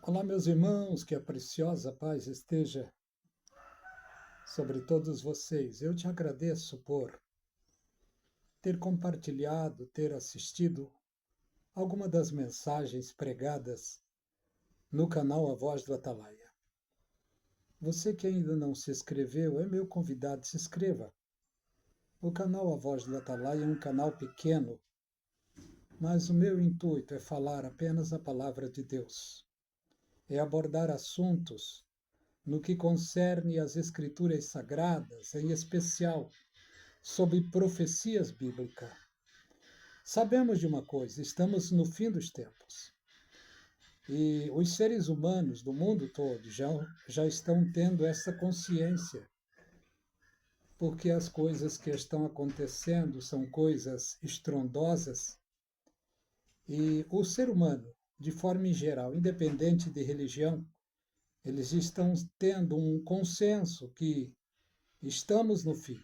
Olá, meus irmãos, que a preciosa paz esteja sobre todos vocês. Eu te agradeço por ter compartilhado, ter assistido alguma das mensagens pregadas no canal A Voz do Atalaia. Você que ainda não se inscreveu, é meu convidado, se inscreva. O canal A Voz do Atalaia é um canal pequeno, mas o meu intuito é falar apenas a palavra de Deus. É abordar assuntos no que concerne às Escrituras Sagradas, em especial sobre profecias bíblicas. Sabemos de uma coisa, estamos no fim dos tempos. E os seres humanos do mundo todo já estão tendo essa consciência, porque as coisas que estão acontecendo são coisas estrondosas e o ser humano, de forma em geral, independente de religião, eles estão tendo um consenso que estamos no fim.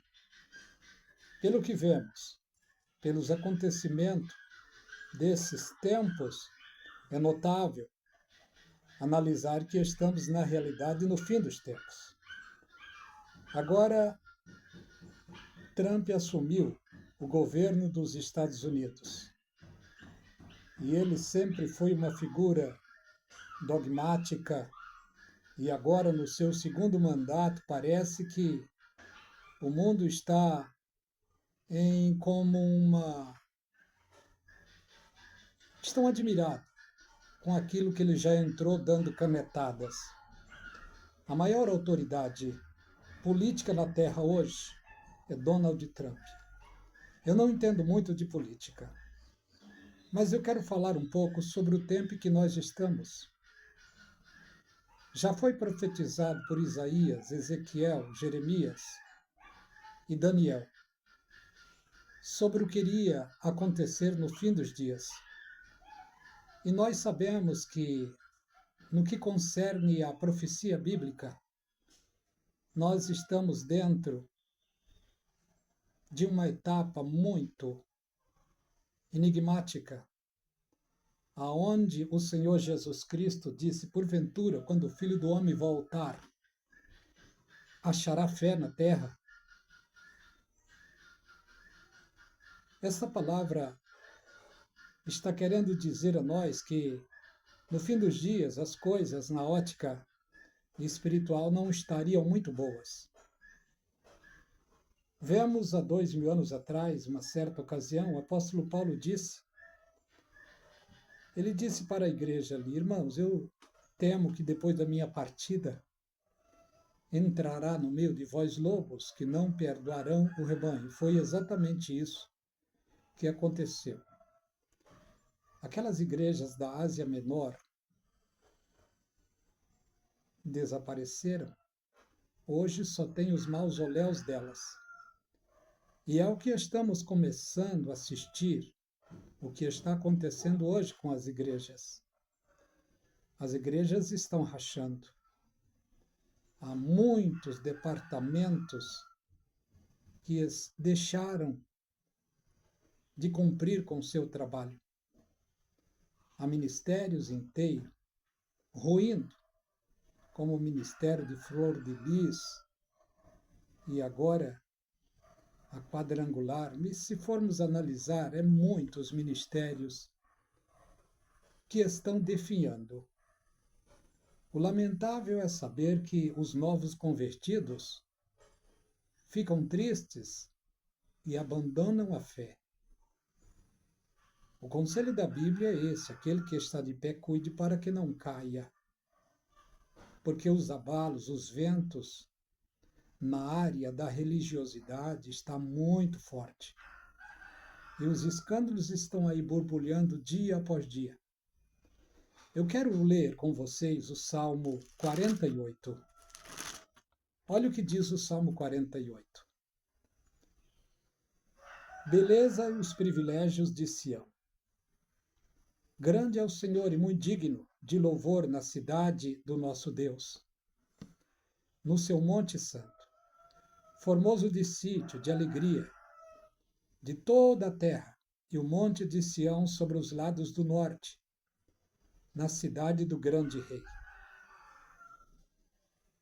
Pelo que vemos, pelos acontecimentos desses tempos, é notável analisar que estamos, na realidade, no fim dos tempos. Agora, Trump assumiu o governo dos Estados Unidos. E ele sempre foi uma figura dogmática, e agora, no seu segundo mandato, parece que o mundo está em como uma. Estão admirados com aquilo que ele já entrou dando canetadas. A maior autoridade política na Terra hoje é Donald Trump. Eu não entendo muito de política, mas eu quero falar um pouco sobre o tempo em que nós estamos. Já foi profetizado por Isaías, Ezequiel, Jeremias e Daniel sobre o que iria acontecer no fim dos dias. E nós sabemos que, no que concerne à profecia bíblica, nós estamos dentro de uma etapa muito enigmática, aonde o Senhor Jesus Cristo disse: porventura, quando o Filho do Homem voltar, achará fé na terra? Essa palavra está querendo dizer a nós que, no fim dos dias, as coisas na ótica espiritual não estariam muito boas. Vemos há 2000 anos atrás, uma certa ocasião, o apóstolo Paulo ele disse para a igreja ali: irmãos, eu temo que depois da minha partida entrará no meio de vós lobos que não perdoarão o rebanho. Foi exatamente isso que aconteceu. Aquelas igrejas da Ásia Menor desapareceram. Hoje só tem os mausoléus delas. E é o que estamos começando a assistir, o que está acontecendo hoje com as igrejas. As igrejas estão rachando. Há muitos departamentos que deixaram de cumprir com seu trabalho. Há ministérios inteiros ruindo, como o Ministério de Flor de Lis e agora a Quadrangular. E se formos analisar, é muitos ministérios que estão definhando. O lamentável é saber que os novos convertidos ficam tristes e abandonam a fé. O conselho da Bíblia é esse: aquele que está de pé, cuide para que não caia. Porque os abalos, os ventos na área da religiosidade está muito forte. E os escândalos estão aí borbulhando dia após dia. Eu quero ler com vocês o Salmo 48. Olha o que diz o Salmo 48. Beleza e os privilégios de Sião. Grande é o Senhor e muito digno de louvor na cidade do nosso Deus, no seu monte santo, formoso de sítio, de alegria, de toda a terra, e o monte de Sião sobre os lados do norte. na cidade do grande rei.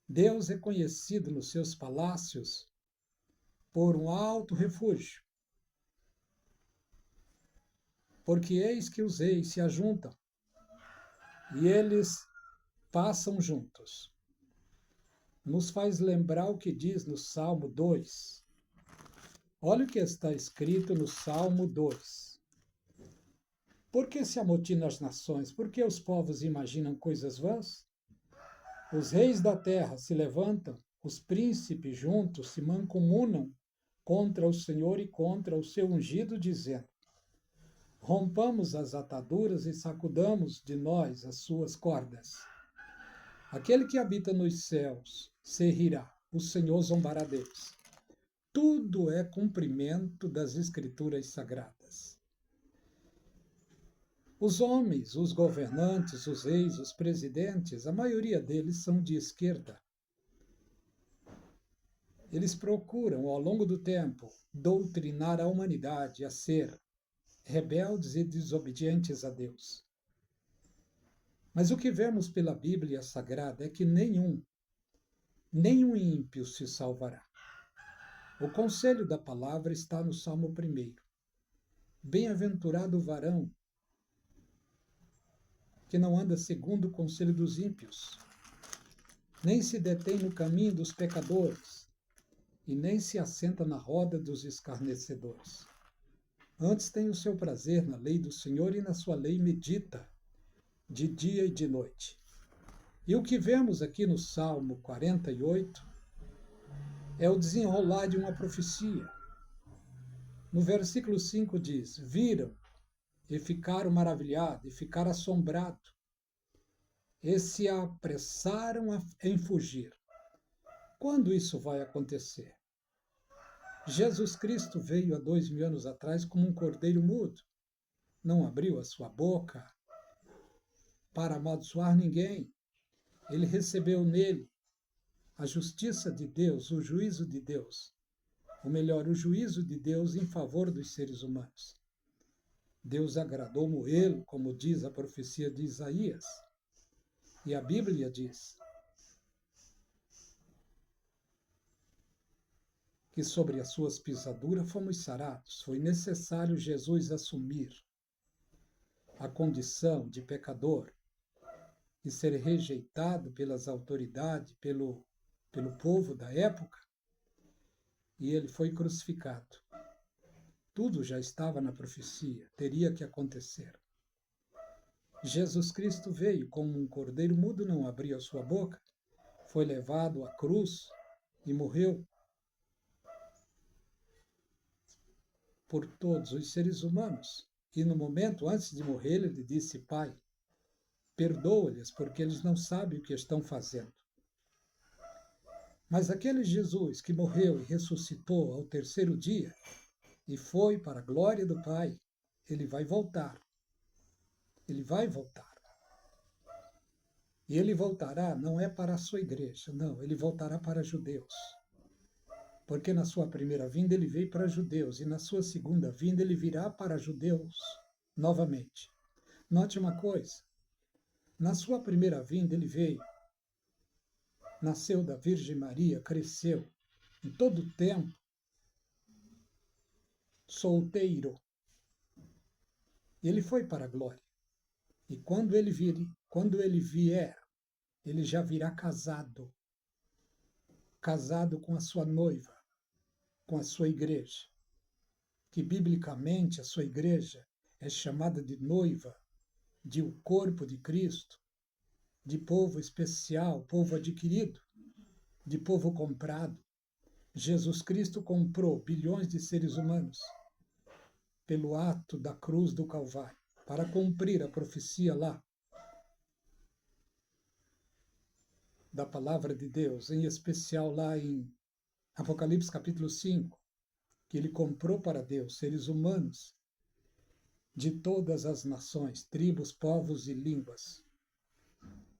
Deus é conhecido nos seus palácios por um alto refúgio, porque eis que os reis se ajuntam e eles passam juntos. Nos faz lembrar o que diz no Salmo 2. Olha o que está escrito no Salmo 2. Por que se amotinam as nações? Por que os povos imaginam coisas vãs? Os reis da terra se levantam, os príncipes juntos se mancomunam contra o Senhor e contra o seu ungido, dizendo: rompamos as ataduras e sacudamos de nós as suas cordas. Aquele que habita nos céus se rirá, o Senhor zombará deles. Tudo é cumprimento das Escrituras Sagradas. Os homens, os governantes, os reis, os presidentes, a maioria deles são de esquerda. Eles procuram, ao longo do tempo, doutrinar a humanidade a ser rebeldes e desobedientes a Deus. Mas o que vemos pela Bíblia Sagrada é que nenhum ímpio se salvará. O conselho da palavra está no Salmo 1. Bem-aventurado o varão que não anda segundo o conselho dos ímpios, nem se detém no caminho dos pecadores, e nem se assenta na roda dos escarnecedores. Antes tem o seu prazer na lei do Senhor e na sua lei medita, de dia e de noite. E o que vemos aqui no Salmo 48 é o desenrolar de uma profecia. No versículo 5 diz: viram e ficaram maravilhados, e ficaram assombrados, e se apressaram em fugir. Quando isso vai acontecer? Jesus Cristo veio há 2000 anos atrás como um cordeiro mudo. Não abriu a sua boca para amaldiçoar ninguém. Ele recebeu nele a justiça de Deus, o juízo de Deus. Ou melhor, o juízo de Deus em favor dos seres humanos. Deus agradou moê-lo, como diz a profecia de Isaías. E a Bíblia diz que sobre as suas pisaduras fomos sarados. Foi necessário Jesus assumir a condição de pecador e ser rejeitado pelas autoridades, pelo povo da época, e ele foi crucificado. Tudo já estava na profecia, teria que acontecer. Jesus Cristo veio como um cordeiro mudo, não abriu a sua boca, foi levado à cruz e morreu por todos os seres humanos. E no momento antes de morrer, ele disse: Pai, perdoa-lhes, porque eles não sabem o que estão fazendo. Mas aquele Jesus que morreu e ressuscitou ao terceiro dia e foi para a glória do Pai, ele vai voltar. Ele vai voltar. E ele voltará não é para a sua igreja, não, ele voltará para judeus. Porque na sua primeira vinda ele veio para judeus e na sua segunda vinda ele virá para judeus novamente. Note uma coisa, na sua primeira vinda ele veio, nasceu da Virgem Maria, cresceu em todo o tempo, solteiro. Ele foi para a glória. E quando ele vier, ele já virá casado com a sua noiva, com a sua igreja, que biblicamente a sua igreja é chamada de noiva, de o corpo de Cristo, de povo especial, povo adquirido, de povo comprado. Jesus Cristo comprou bilhões de seres humanos pelo ato da cruz do Calvário, para cumprir a profecia lá da palavra de Deus, em especial lá em Apocalipse capítulo 5, que ele comprou para Deus seres humanos de todas as nações, tribos, povos e línguas.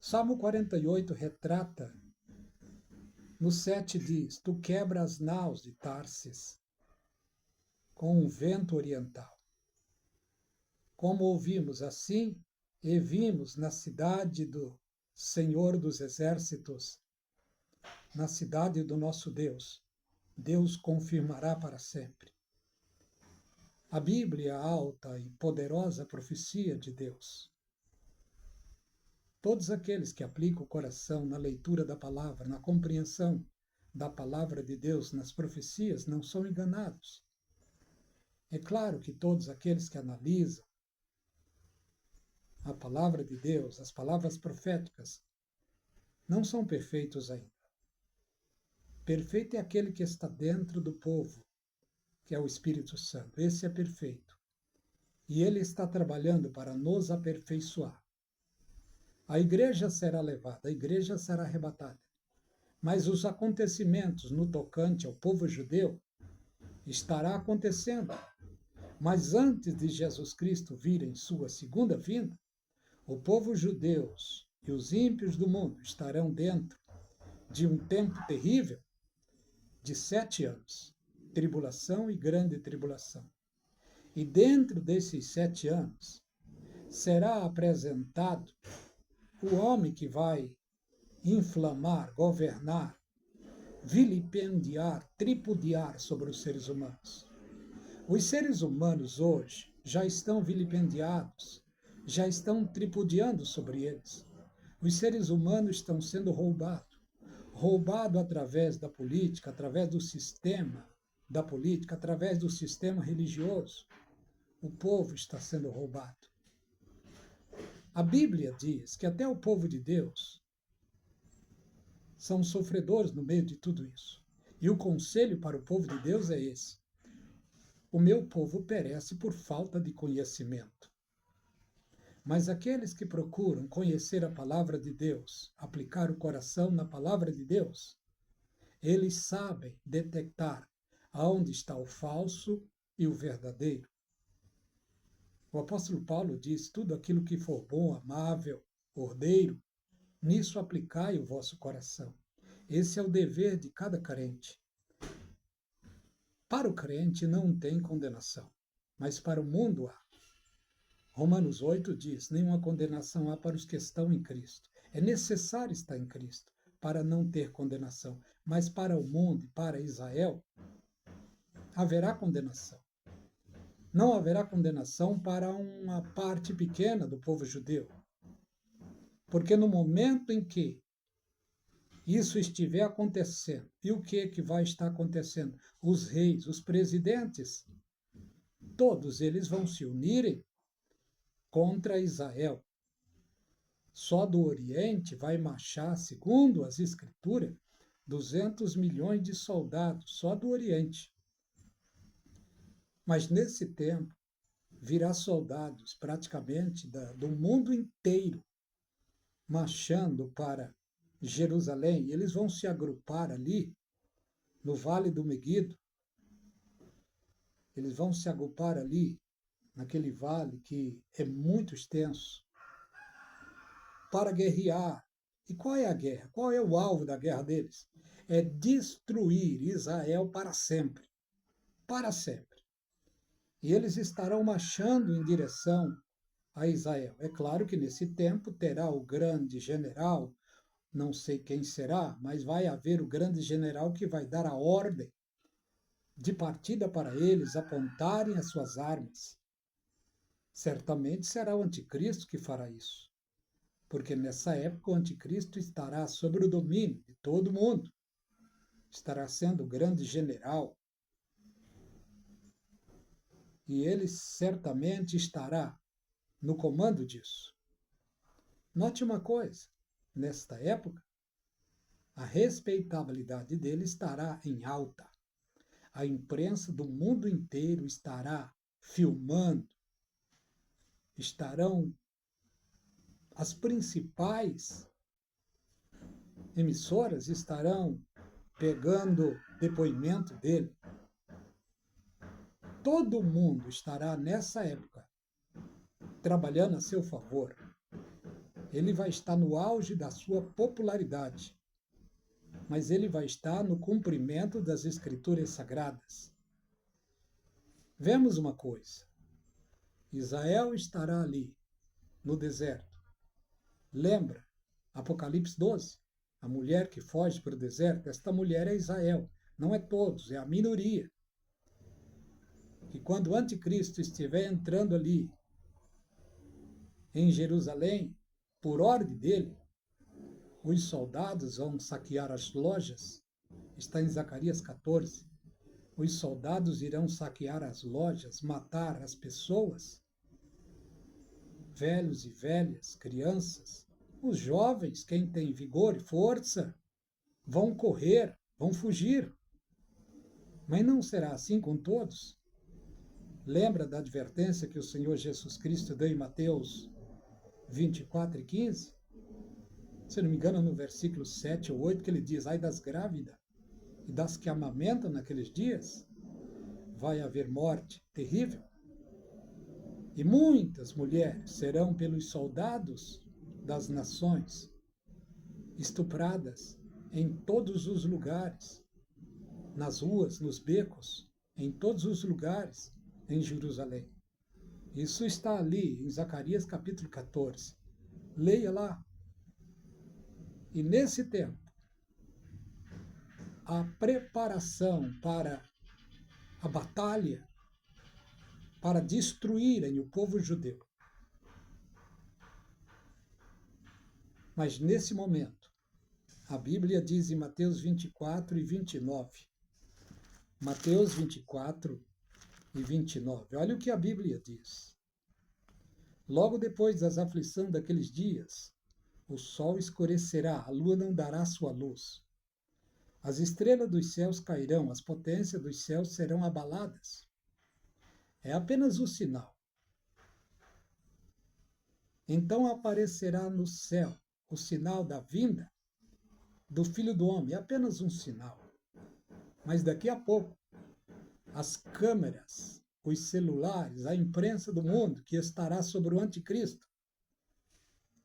Salmo 48 retrata, no 7 diz: Tu quebras as naus de Tarsis com um vento oriental. Como ouvimos, assim e vimos na cidade do Senhor dos Exércitos, na cidade do nosso Deus, Deus confirmará para sempre. A Bíblia é a alta e poderosa profecia de Deus. Todos aqueles que aplicam o coração na leitura da palavra, na compreensão da palavra de Deus, nas profecias, não são enganados. É claro que todos aqueles que analisam a palavra de Deus, as palavras proféticas, não são perfeitos ainda. Perfeito é aquele que está dentro do povo, que é o Espírito Santo. Esse é perfeito. E ele está trabalhando para nos aperfeiçoar. A igreja será levada, a igreja será arrebatada. Mas os acontecimentos no tocante ao povo judeu estará acontecendo. Mas antes de Jesus Cristo vir em sua segunda vinda, o povo judeu e os ímpios do mundo estarão dentro de um tempo terrível de 7 anos, tribulação e grande tribulação. E dentro desses 7 anos será apresentado o homem que vai inflamar, governar, vilipendiar, tripudiar sobre os seres humanos. Os seres humanos hoje já estão vilipendiados, já estão tripudiando sobre eles. Os seres humanos estão sendo roubados. Roubado através da política, através do sistema da política, através do sistema religioso. O povo está sendo roubado. A Bíblia diz que até o povo de Deus são sofredores no meio de tudo isso. E o conselho para o povo de Deus é esse: o meu povo perece por falta de conhecimento. Mas aqueles que procuram conhecer a palavra de Deus, aplicar o coração na palavra de Deus, eles sabem detectar aonde está o falso e o verdadeiro. O apóstolo Paulo diz: tudo aquilo que for bom, amável, ordeiro, nisso aplicai o vosso coração. Esse é o dever de cada crente. Para o crente não tem condenação, mas para o mundo há. Romanos 8 diz: nenhuma condenação há para os que estão em Cristo. É necessário estar em Cristo para não ter condenação. Mas para o mundo e para Israel, haverá condenação. Não haverá condenação para uma parte pequena do povo judeu. Porque no momento em que isso estiver acontecendo, e o que vai estar acontecendo? Os reis, os presidentes, todos eles vão se unirem contra Israel. Só do Oriente vai marchar, segundo as Escrituras, 200 milhões de soldados, só do Oriente. Mas nesse tempo, virá soldados praticamente do mundo inteiro marchando para Jerusalém. Eles vão se agrupar ali, no Vale do Meguido. Eles vão se agrupar ali, naquele vale que é muito extenso, para guerrear. E qual é a guerra? Qual é o alvo da guerra deles? É destruir Israel para sempre. Para sempre. E eles estarão marchando em direção a Israel. É claro que nesse tempo terá o grande general, não sei quem será, mas vai haver o grande general que vai dar a ordem de partida para eles apontarem as suas armas. Certamente será o anticristo que fará isso, porque nessa época o anticristo estará sob o domínio de todo mundo, estará sendo o grande general, e ele certamente estará no comando disso. Note uma coisa: nesta época, a respeitabilidade dele estará em alta. A imprensa do mundo inteiro estará filmando, estarão as principais emissoras estarão pegando depoimento dele. Todo mundo estará nessa época trabalhando a seu favor. Ele vai estar no auge da sua popularidade, mas ele vai estar no cumprimento das Escrituras Sagradas. Vemos uma coisa: Israel estará ali no deserto. Lembra? Apocalipse 12. A mulher que foge para o deserto, esta mulher é Israel. Não é todos, é a minoria. E quando o anticristo estiver entrando ali em Jerusalém, por ordem dele, os soldados vão saquear as lojas. Está em Zacarias 14. Os soldados irão saquear as lojas, matar as pessoas, velhos e velhas, crianças. Os jovens, quem tem vigor e força, vão correr, vão fugir. Mas não será assim com todos. Lembra da advertência que o Senhor Jesus Cristo deu em Mateus 24 e 15? Se não me engano, no versículo 7 ou 8, que ele diz: ai das grávidas e das que amamentam naqueles dias, vai haver morte terrível. E muitas mulheres serão pelos soldados das nações estupradas em todos os lugares, nas ruas, nos becos, em todos os lugares em Jerusalém. Isso está ali em Zacarias capítulo 14. Leia lá. E nesse tempo, a preparação para a batalha, para destruírem o povo judeu. Mas nesse momento, a Bíblia diz em Mateus 24 e 29. Mateus 24 e 29. Olha o que a Bíblia diz. Logo depois das aflições daqueles dias, o sol escurecerá, a lua não dará sua luz. As estrelas dos céus cairão, as potências dos céus serão abaladas. É apenas o sinal. Então aparecerá no céu o sinal da vinda do Filho do Homem. É apenas um sinal. Mas daqui a pouco, as câmeras, os celulares, a imprensa do mundo, que estará sobre o anticristo,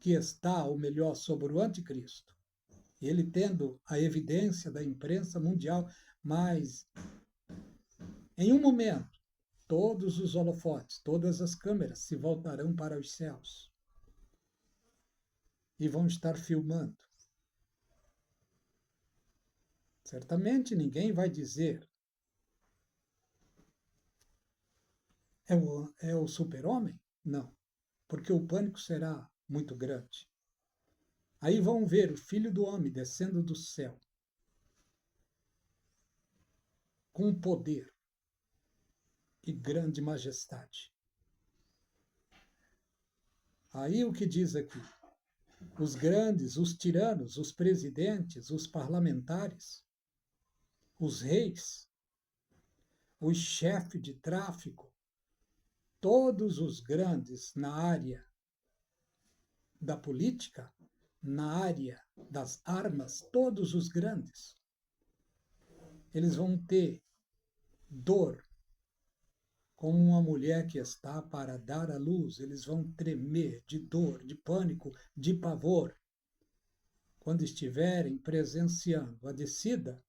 que está, ou melhor, sobre o anticristo, ele tendo a evidência da imprensa mundial, mas em um momento, todos os holofotes, todas as câmeras se voltarão para os céus e vão estar filmando. Certamente ninguém vai dizer: é o super-homem? Não, porque o pânico será muito grande. Aí vão ver o Filho do Homem descendo do céu com poder e grande majestade. Aí o que diz aqui? Os grandes, os tiranos, os presidentes, os parlamentares, os reis, os chefes de tráfico, todos os grandes na área da política, na área das armas, todos os grandes, eles vão ter dor, como uma mulher que está para dar à luz. Eles vão tremer de dor, de pânico, de pavor, quando estiverem presenciando a descida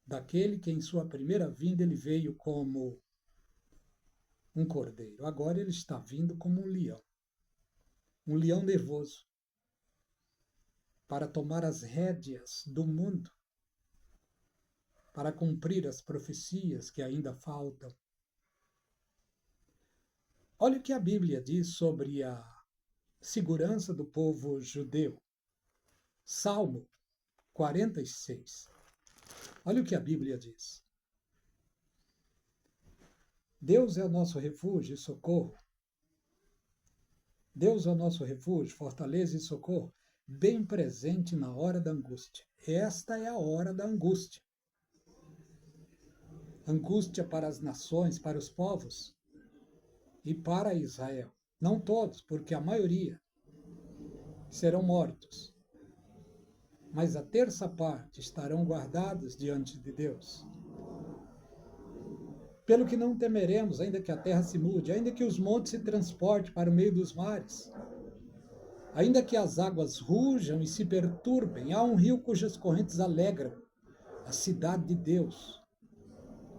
daquele que em sua primeira vinda ele veio como um cordeiro. Agora ele está vindo como um leão nervoso, para tomar as rédeas do mundo, para cumprir as profecias que ainda faltam. Olha o que a Bíblia diz sobre a segurança do povo judeu. Salmo 46. Olha o que a Bíblia diz. Deus é o nosso refúgio e socorro. Deus é o nosso refúgio, fortaleza e socorro, bem presente na hora da angústia. Esta é a hora da angústia. Angústia para as nações, para os povos e para Israel. Não todos, porque a maioria serão mortos. Mas a terça parte estarão guardados diante de Deus. Pelo que não temeremos, ainda que a terra se mude, ainda que os montes se transportem para o meio dos mares, ainda que as águas rujam e se perturbem, há um rio cujas correntes alegram a cidade de Deus,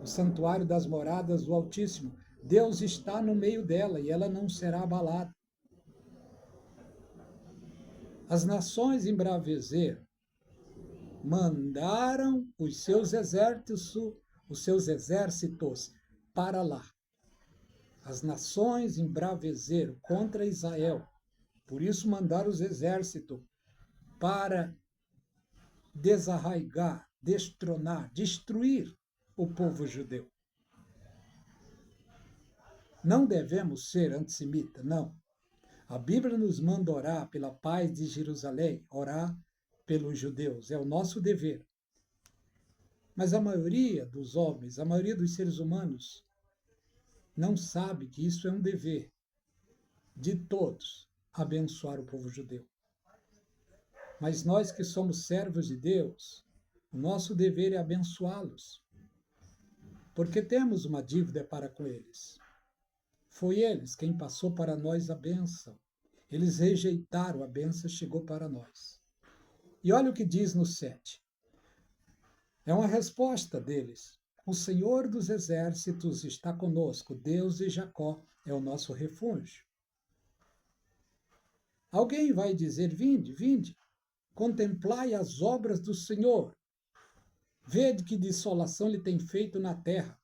o santuário das moradas do Altíssimo. Deus está no meio dela e ela não será abalada. As nações embraveceram, mandaram os seus exércitos para lá. As nações embraveceram contra Israel. Por isso mandaram os exércitos para desarraigar, destronar, destruir o povo judeu. Não devemos ser antissemita, não. A Bíblia nos manda orar pela paz de Jerusalém, orar pelos judeus, é o nosso dever. Mas a maioria dos homens, a maioria dos seres humanos, não sabe que isso é um dever de todos, abençoar o povo judeu. Mas nós que somos servos de Deus, o nosso dever é abençoá-los, porque temos uma dívida para com eles. Foi eles quem passou para nós a bênção. Eles rejeitaram a bênção, chegou para nós. E olha o que diz no 7. É uma resposta deles. O Senhor dos exércitos está conosco, Deus de Jacó é o nosso refúgio. Alguém vai dizer, vinde, vinde, contemplai as obras do Senhor. Vede que desolação ele tem feito na terra.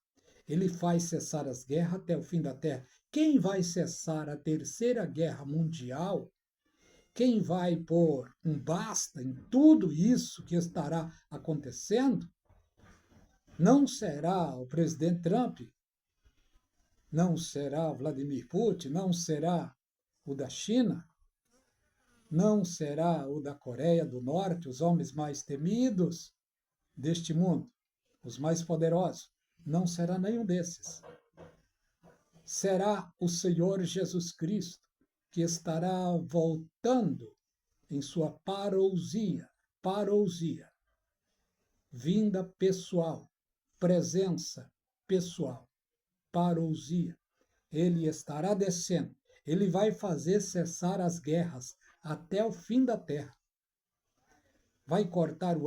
Ele faz cessar as guerras até o fim da terra. Quem vai cessar a terceira guerra mundial? Quem vai pôr um basta em tudo isso que estará acontecendo? Não será o presidente Trump, não será o Vladimir Putin, não será o da China, não será o da Coreia do Norte, os homens mais temidos deste mundo, os mais poderosos. Não será nenhum desses. Será o Senhor Jesus Cristo, que estará voltando em sua parousia, vinda pessoal, presença pessoal, parousia. Ele estará descendo, ele vai fazer cessar as guerras até o fim da terra. Vai cortar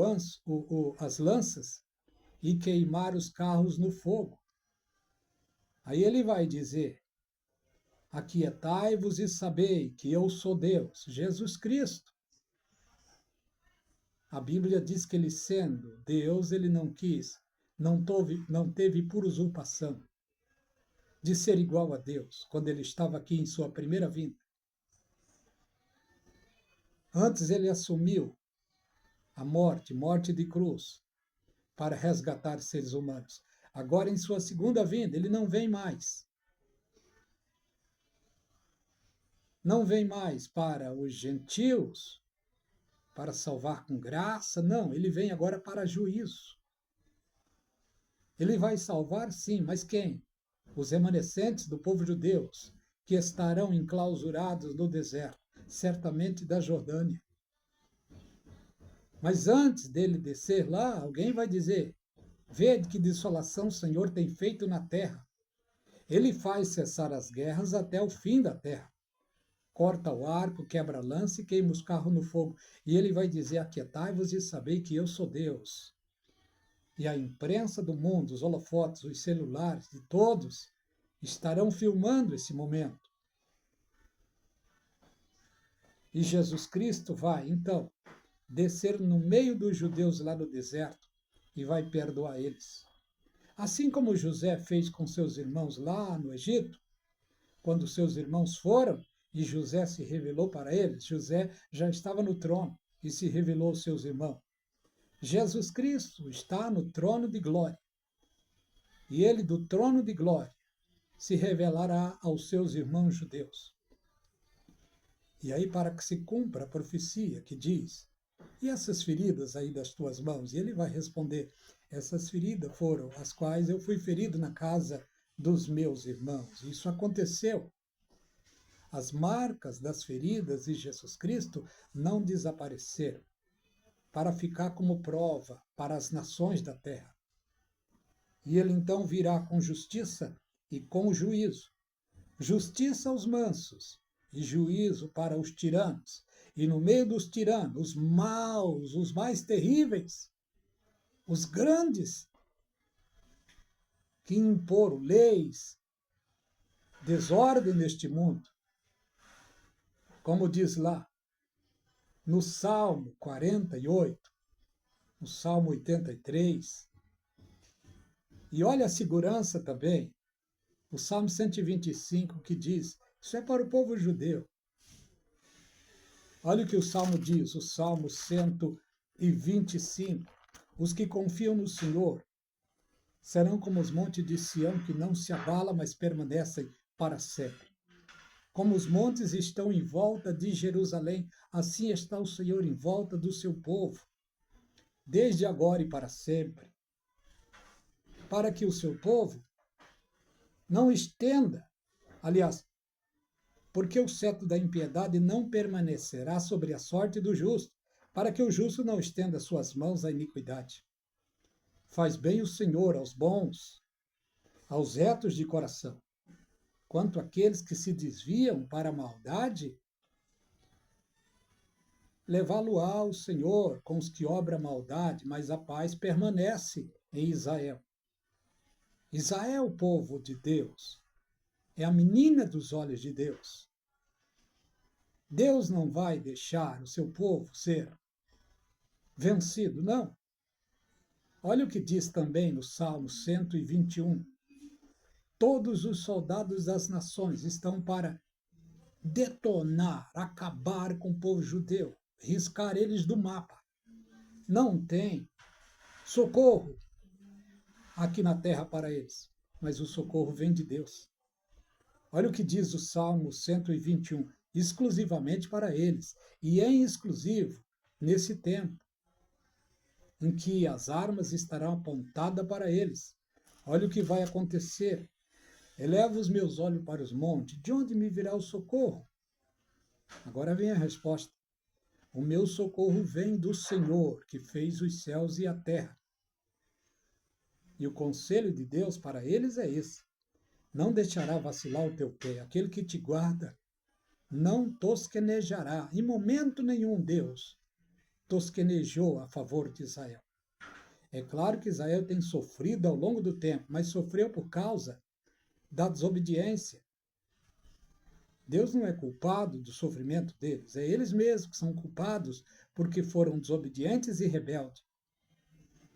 as lanças e queimar os carros no fogo. Aí ele vai dizer, aquietai-vos e sabei que eu sou Deus, Jesus Cristo. A Bíblia diz que ele sendo Deus, ele não quis, não teve por usurpação de ser igual a Deus, quando ele estava aqui em sua primeira vinda. Antes ele assumiu a morte de cruz, para resgatar seres humanos. Agora, em sua segunda vinda, ele não vem mais. Não vem mais para os gentios, para salvar com graça, não, ele vem agora para juízo. Ele vai salvar, sim, mas quem? Os remanescentes do povo judeu, que estarão enclausurados no deserto, certamente da Jordânia. Mas antes dele descer lá, alguém vai dizer, vede que desolação o Senhor tem feito na terra. Ele faz cessar as guerras até o fim da terra. Corta o arco, quebra a lança e queima os carros no fogo. E ele vai dizer, aquietai-vos e sabei que eu sou Deus. E a imprensa do mundo, os holofotes, os celulares de todos, estarão filmando esse momento. E Jesus Cristo vai, então, descer no meio dos judeus lá no deserto e vai perdoar eles. Assim como José fez com seus irmãos lá no Egito, quando seus irmãos foram e José se revelou para eles, José já estava no trono e se revelou aos seus irmãos. Jesus Cristo está no trono de glória. E ele, do trono de glória, se revelará aos seus irmãos judeus. E aí, para que se cumpra a profecia que diz, e essas feridas aí das tuas mãos? E ele vai responder, essas feridas foram as quais eu fui ferido na casa dos meus irmãos. Isso aconteceu. As marcas das feridas de Jesus Cristo não desapareceram para ficar como prova para as nações da terra. E ele então virá com justiça e com juízo. Justiça aos mansos e juízo para os tiranos. E no meio dos tiranos, os maus, os mais terríveis, os grandes, que imporam leis, desordem neste mundo. Como diz lá, no Salmo 48, no Salmo 83. E olha a segurança também, o Salmo 125, que diz, isso é para o povo judeu. Olha o que o Salmo diz, o Salmo 125. Os que confiam no Senhor serão como os montes de Sião, que não se abala, mas permanecem para sempre. Como os montes estão em volta de Jerusalém, assim está o Senhor em volta do seu povo, desde agora e para sempre, para que o seu povo não estenda, aliás, porque o cetro da impiedade não permanecerá sobre a sorte do justo, para que o justo não estenda suas mãos à iniquidade. Faz bem o Senhor aos bons, aos retos de coração. Quanto àqueles que se desviam para a maldade, levá-lo-á o Senhor com os que obram maldade, mas a paz permanece em Israel. Israel, o povo de Deus, é a menina dos olhos de Deus. Deus não vai deixar o seu povo ser vencido, não. Olha o que diz também no Salmo 121. Todos os soldados das nações estão para detonar, acabar com o povo judeu, riscar eles do mapa. Não tem socorro aqui na terra para eles, mas o socorro vem de Deus. Olha o que diz o Salmo 121, exclusivamente para eles, e em exclusivo nesse tempo em que as armas estarão apontadas para eles. Olha o que vai acontecer. Elevo os meus olhos para os montes, de onde me virá o socorro? Agora vem a resposta. O meu socorro vem do Senhor, que fez os céus e a terra. E o conselho de Deus para eles é esse: não deixará vacilar o teu pé. Aquele que te guarda não tosquenejará. Em momento nenhum Deus tosquenejou a favor de Israel. É claro que Israel tem sofrido ao longo do tempo, mas sofreu por causa da desobediência. Deus não é culpado do sofrimento deles, é eles mesmos que são culpados porque foram desobedientes e rebeldes.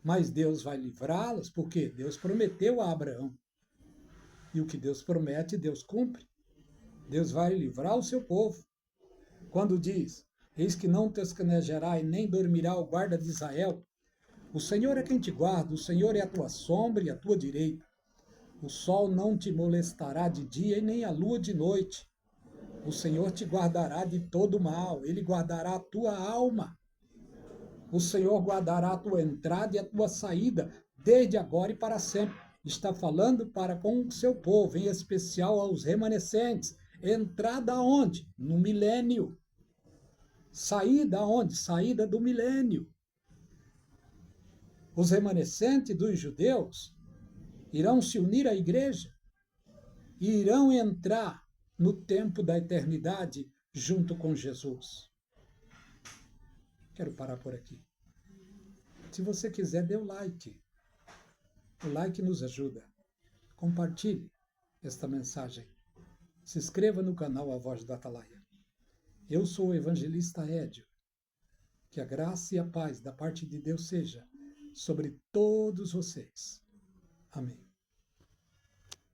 Mas Deus vai livrá-los porque Deus prometeu a Abraão. E o que Deus promete, Deus cumpre. Deus vai livrar o seu povo. Quando diz, eis que não tosquenejará e nem dormirá o guarda de Israel, o Senhor é quem te guarda, o Senhor é a tua sombra e a tua direita. O sol não te molestará de dia e nem a lua de noite. O Senhor te guardará de todo mal, Ele guardará a tua alma. O Senhor guardará a tua entrada e a tua saída, desde agora e para sempre. Está falando para com o seu povo, em especial aos remanescentes. Entrada aonde? No milênio. Saída aonde? Saída do milênio. Os remanescentes dos judeus irão se unir à igreja e irão entrar no tempo da eternidade junto com Jesus. Quero parar por aqui. Se você quiser, dê o like. O like nos ajuda. Compartilhe esta mensagem. Se inscreva no canal A Voz do Atalaia. Eu sou o evangelista Édio. Que a graça e a paz da parte de Deus seja sobre todos vocês. Amém.